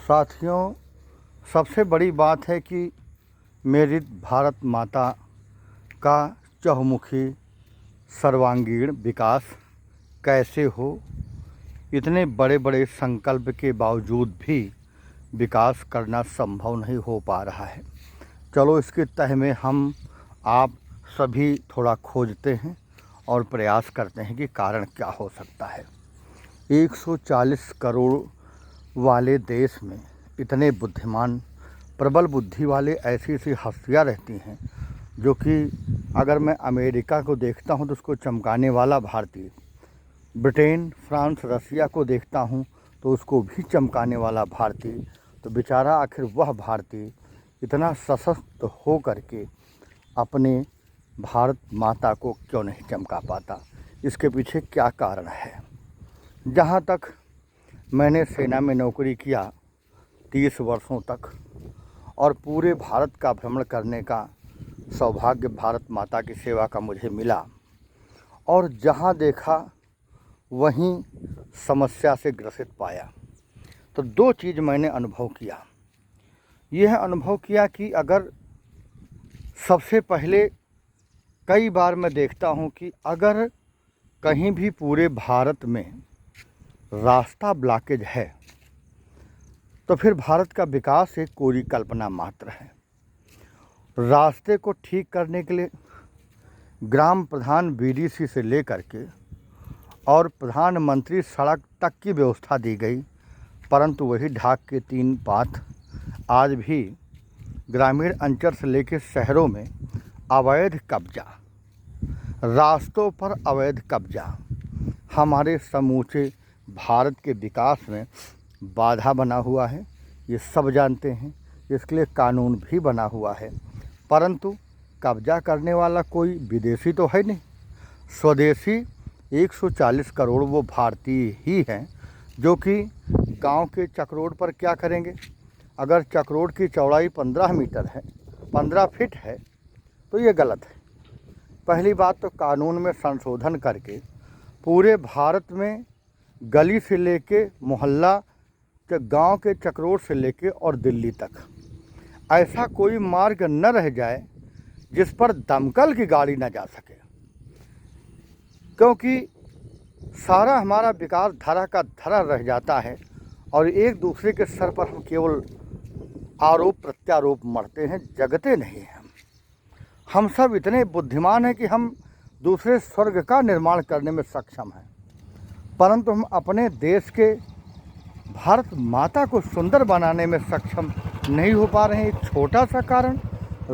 साथियों, सबसे बड़ी बात है कि मेरी भारत माता का चहुमुखी सर्वांगीण विकास कैसे हो। इतने बड़े बड़े संकल्प के बावजूद भी विकास करना संभव नहीं हो पा रहा है। चलो इसके तह में हम आप सभी थोड़ा खोजते हैं और प्रयास करते हैं कि कारण क्या हो सकता है। 140 करोड़ वाले देश में इतने बुद्धिमान प्रबल बुद्धि वाले ऐसी ऐसी हस्तियाँ रहती हैं जो कि अगर मैं अमेरिका को देखता हूं तो उसको चमकाने वाला भारतीय, ब्रिटेन, फ्रांस, रसिया को देखता हूं तो उसको भी चमकाने वाला भारतीय, तो बेचारा आखिर वह भारतीय इतना सशक्त हो करके अपने भारत माता को क्यों नहीं चमका पाता। इसके पीछे क्या कारण है। जहाँ तक मैंने सेना में नौकरी किया 30 वर्षों तक और पूरे भारत का भ्रमण करने का सौभाग्य भारत माता की सेवा का मुझे मिला, और जहाँ देखा वहीं समस्या से ग्रसित पाया। तो दो चीज़ मैंने अनुभव किया। यह अनुभव किया कि अगर सबसे पहले कई बार मैं देखता हूँ कि अगर कहीं भी पूरे भारत में रास्ता ब्लॉकेज है तो फिर भारत का विकास एक कोरी कल्पना मात्र है। रास्ते को ठीक करने के लिए ग्राम प्रधान बीडीसी से लेकर के और प्रधानमंत्री सड़क तक की व्यवस्था दी गई, परंतु वही ढाक के 3 पात आज भी ग्रामीण अंचल से लेकर शहरों में अवैध कब्जा, रास्तों पर अवैध कब्जा हमारे समूचे भारत के विकास में बाधा बना हुआ है। ये सब जानते हैं, इसके लिए कानून भी बना हुआ है, परंतु कब्जा करने वाला कोई विदेशी तो है नहीं। स्वदेशी 140 करोड़ वो भारतीय ही हैं जो कि गांव के चक्रोड पर क्या करेंगे। अगर चक्रोड की चौड़ाई 15 मीटर है, 15 फीट है, तो ये गलत है। पहली बात तो कानून में संशोधन करके पूरे भारत में गली से लेके मोहल्ला के गांव के चक्रोड से लेके और दिल्ली तक ऐसा कोई मार्ग न रह जाए जिस पर दमकल की गाड़ी न जा सके, क्योंकि सारा हमारा विकास धरा का धरा रह जाता है और एक दूसरे के सर पर हम केवल आरोप प्रत्यारोप मरते हैं, जगते नहीं हैं। हम सब इतने बुद्धिमान हैं कि हम दूसरे स्वर्ग का निर्माण करने में सक्षम हैं, परंतु हम अपने देश के भारत माता को सुंदर बनाने में सक्षम नहीं हो पा रहे हैं। एक छोटा सा कारण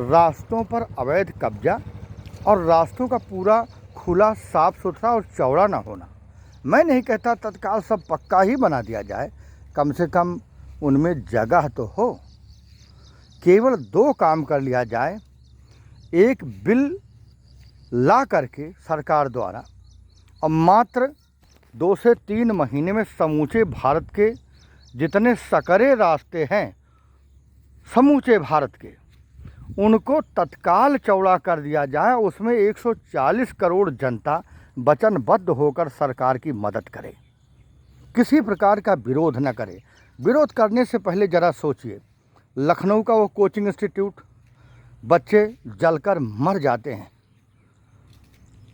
रास्तों पर अवैध कब्जा और रास्तों का पूरा खुला साफ सुथरा और चौड़ा ना होना। मैं नहीं कहता तत्काल सब पक्का ही बना दिया जाए, कम से कम उनमें जगह तो हो। केवल 2 काम कर लिया जाए। एक बिल ला करके सरकार द्वारा और मात्र 2 से 3 महीने में समूचे भारत के जितने सकरे रास्ते हैं समूचे भारत के, उनको तत्काल चौड़ा कर दिया जाए। उसमें 140 करोड़ जनता वचनबद्ध होकर सरकार की मदद करे, किसी प्रकार का विरोध न करे। विरोध करने से पहले ज़रा सोचिए, लखनऊ का वो कोचिंग इंस्टीट्यूट, बच्चे जलकर मर जाते हैं।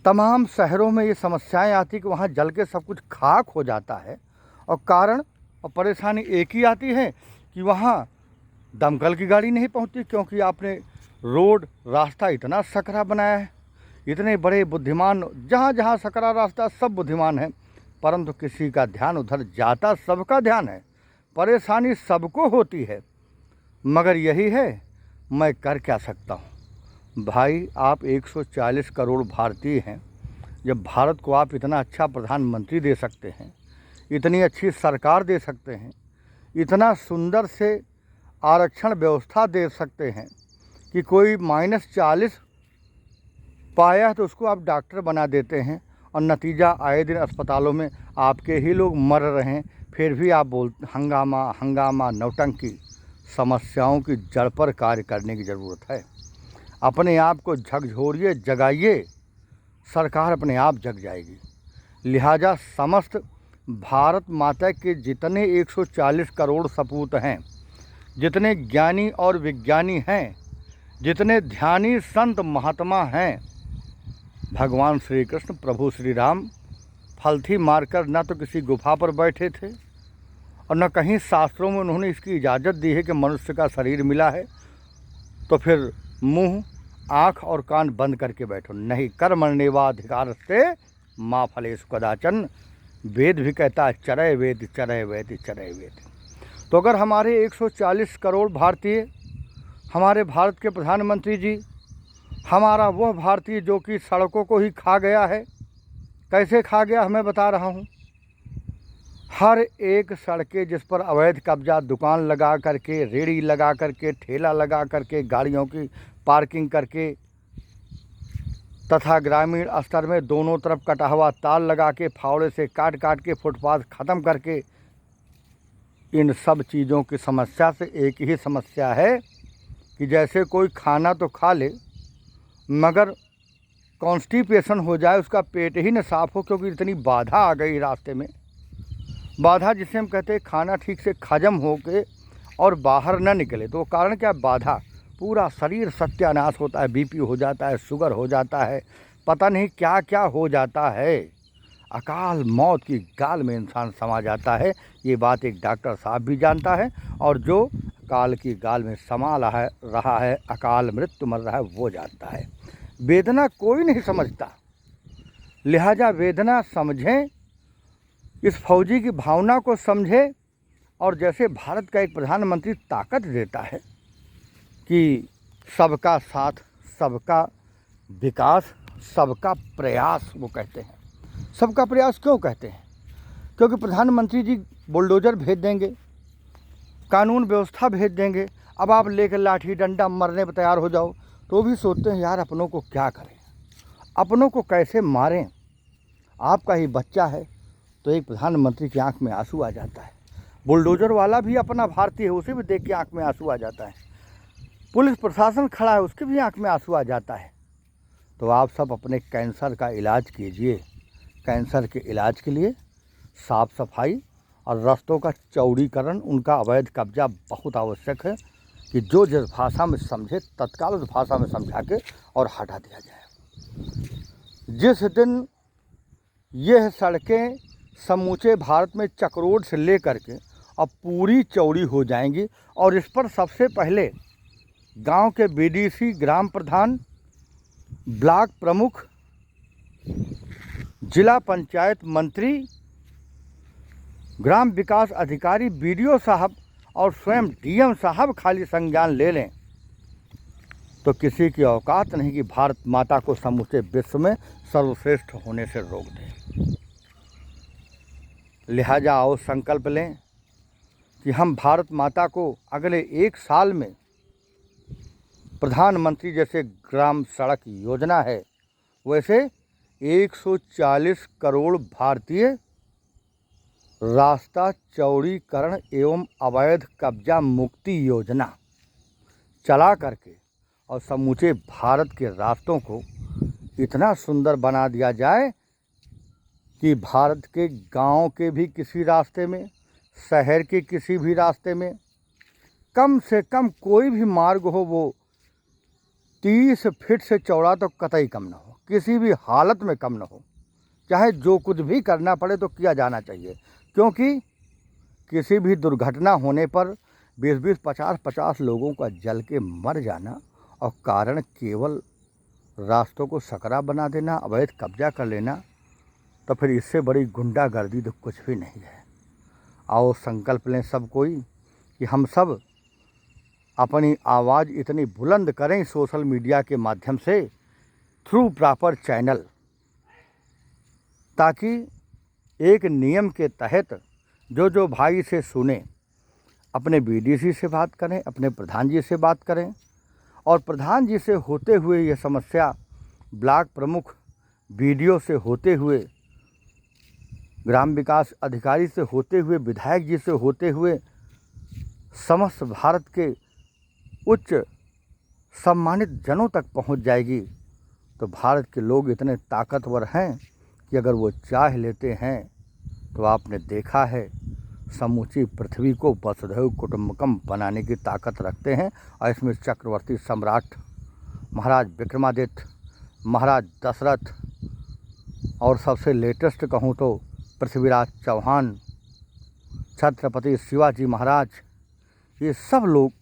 तमाम शहरों में ये समस्याएं आती कि वहाँ जल के सब कुछ खाक हो जाता है, और कारण और परेशानी एक ही आती है कि वहाँ दमकल की गाड़ी नहीं पहुँचती, क्योंकि आपने रोड रास्ता इतना सकरा बनाया है। इतने बड़े बुद्धिमान, जहाँ जहाँ सकरा रास्ता सब बुद्धिमान है, परंतु किसी का ध्यान उधर जाता, सबका ध्यान है, परेशानी सबको होती है। मगर यही है, मैं कर क्या सकता हूँ। भाई, आप 140 करोड़ भारतीय हैं। जब भारत को आप इतना अच्छा प्रधानमंत्री दे सकते हैं, इतनी अच्छी सरकार दे सकते हैं, इतना सुंदर से आरक्षण व्यवस्था दे सकते हैं कि कोई -40 पाया तो उसको आप डॉक्टर बना देते हैं, और नतीजा आए दिन अस्पतालों में आपके ही लोग मर रहे हैं, फिर भी आप हंगामा हंगामा नौटंकी। समस्याओं की जड़ पर कार्य करने की ज़रूरत है। अपने आप को झकझोरिए, जगाइए, सरकार अपने आप जग जाएगी। लिहाजा समस्त भारत माता के जितने 140 करोड़ सपूत हैं, जितने ज्ञानी और विज्ञानी हैं, जितने ध्यानी संत महात्मा हैं, भगवान श्री कृष्ण प्रभु श्री राम फलथी मारकर न तो किसी गुफा पर बैठे थे और न कहीं शास्त्रों में उन्होंने इसकी इजाज़त दी है कि मनुष्य का शरीर मिला है तो फिर मुंह, आँख और कान बंद करके बैठो। नहीं, कर्मण्येवाधिकार से माँ फलेषु कदाचन। वेद भी कहता है चरय वेद चरय वेद चरय वेद। तो अगर हमारे 140 करोड़ भारतीय, हमारे भारत के प्रधानमंत्री जी, हमारा वह भारतीय जो कि सड़कों को ही खा गया है, कैसे खा गया हमें बता रहा हूँ। हर एक सड़कें जिस पर अवैध कब्जा, दुकान लगा करके, रेड़ी लगा करके, ठेला लगा करके, गाड़ियों की पार्किंग करके तथा ग्रामीण स्तर में दोनों तरफ कटा हुआ तार लगा के, फावड़े से काट काट के फुटपाथ ख़त्म करके, इन सब चीज़ों की समस्या से एक ही समस्या है कि जैसे कोई खाना तो खा ले मगर कॉन्स्टिपेशन हो जाए, उसका पेट ही न साफ़ हो, क्योंकि इतनी बाधा आ गई रास्ते में। बाधा जिसे हम कहते हैं खाना ठीक से हजम हो के और बाहर न निकले, तो कारण क्या, बाधा। पूरा शरीर सत्यानाश होता है, बीपी हो जाता है, शुगर हो जाता है, पता नहीं क्या क्या हो जाता है। अकाल मौत की गाल में इंसान समा जाता है। ये बात एक डॉक्टर साहब भी जानता है, और जो काल की गाल में समा रहा है, अकाल मृत्यु मर रहा है, वो जानता है। वेदना कोई नहीं समझता, लिहाजा वेदना समझें, इस फौजी की भावना को समझें। और जैसे भारत का एक प्रधानमंत्री ताकत देता है कि सबका साथ, सबका विकास, सबका प्रयास, वो कहते हैं। सबका प्रयास क्यों कहते हैं? क्योंकि प्रधानमंत्री जी बुलडोज़र भेज देंगे, कानून व्यवस्था भेज देंगे, अब आप लेकर लाठी डंडा मरने पर तैयार हो जाओ, तो भी सोचते हैं यार अपनों को क्या करें, अपनों को कैसे मारें। आपका ही बच्चा है तो एक प्रधानमंत्री की आंख में आंसू आ जाता है। बुलडोज़र वाला भी अपना भारतीय है, उसे भी देख के आंख में आंसू आ जाता है। पुलिस प्रशासन खड़ा है, उसके भी आंख में आंसू आ जाता है। तो आप सब अपने कैंसर का इलाज कीजिए। कैंसर के इलाज के लिए साफ़ सफाई और रास्तों का चौड़ीकरण, उनका अवैध कब्जा बहुत आवश्यक है कि जो जिस भाषा में समझे तत्काल उस भाषा में समझा के और हटा दिया जाए। जिस दिन यह सड़कें समूचे भारत में चक्रोड से लेकर के अब पूरी चौड़ी हो जाएंगी, और इस पर सबसे पहले गांव के बीडीसी, ग्राम प्रधान, ब्लॉक प्रमुख, जिला पंचायत मंत्री, ग्राम विकास अधिकारी, बीडीओ साहब और स्वयं डीएम साहब खाली संज्ञान ले लें तो किसी की औकात नहीं कि भारत माता को समूचे विश्व में सर्वश्रेष्ठ होने से रोक दें। लिहाजा आओ संकल्प लें कि हम भारत माता को अगले 1 साल में प्रधानमंत्री जैसे ग्राम सड़क योजना है, वैसे 140 करोड़ भारतीय रास्ता चौड़ीकरण एवं अवैध कब्जा मुक्ति योजना चला करके और समूचे भारत के रास्तों को इतना सुंदर बना दिया जाए कि भारत के गांव के भी किसी रास्ते में, शहर के किसी भी रास्ते में कम से कम कोई भी मार्ग हो वो 30 फीट से चौड़ा तो कतई कम न हो, किसी भी हालत में कम न हो। चाहे जो कुछ भी करना पड़े तो किया जाना चाहिए, क्योंकि किसी भी दुर्घटना होने पर 20-20, 50-50 लोगों का जल के मर जाना और कारण केवल रास्तों को सकरा बना देना, अवैध कब्जा कर लेना, तो फिर इससे बड़ी गुंडागर्दी तो कुछ भी नहीं है। आओ संकल्प लें सब कोई कि हम सब अपनी आवाज़ इतनी बुलंद करें सोशल मीडिया के माध्यम से, थ्रू प्रॉपर चैनल, ताकि एक नियम के तहत जो भाई से सुने, अपने बीडीसी से बात करें, अपने प्रधान जी से बात करें, और प्रधान जी से होते हुए यह समस्या ब्लॉक प्रमुख, बीडीओ से होते हुए, ग्राम विकास अधिकारी से होते हुए, विधायक जी से होते हुए समस्त भारत के उच्च सम्मानित जनों तक पहुंच जाएगी। तो भारत के लोग इतने ताकतवर हैं कि अगर वो चाह लेते हैं तो आपने देखा है समूची पृथ्वी को वसुधैव कुटुंबकम बनाने की ताकत रखते हैं। और इसमें चक्रवर्ती सम्राट महाराज विक्रमादित्य, महाराज दशरथ और सबसे लेटेस्ट कहूँ तो पृथ्वीराज चौहान, छत्रपति शिवाजी महाराज, ये सब लोग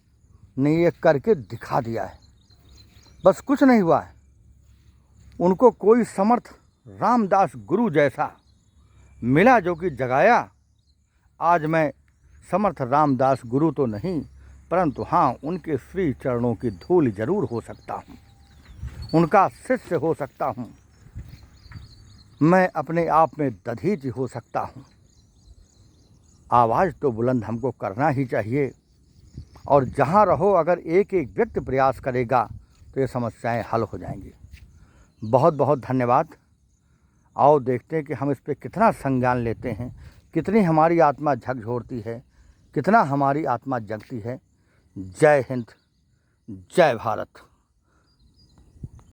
ने ये करके दिखा दिया है। बस कुछ नहीं हुआ है, उनको कोई समर्थ रामदास गुरु जैसा मिला जो कि जगाया। आज मैं समर्थ रामदास गुरु तो नहीं, परंतु हाँ, उनके श्री चरणों की धूल जरूर हो सकता हूँ, उनका शिष्य हो सकता हूँ, मैं अपने आप में दधीच हो सकता हूँ। आवाज़ तो बुलंद हमको करना ही चाहिए, और जहाँ रहो अगर एक एक व्यक्ति प्रयास करेगा तो ये समस्याएं हल हो जाएंगी। बहुत बहुत धन्यवाद। आओ देखते हैं कि हम इस पे कितना संज्ञान लेते हैं, कितनी हमारी आत्मा झकझोरती है, कितना हमारी आत्मा जगती है। जय हिंद, जय भारत।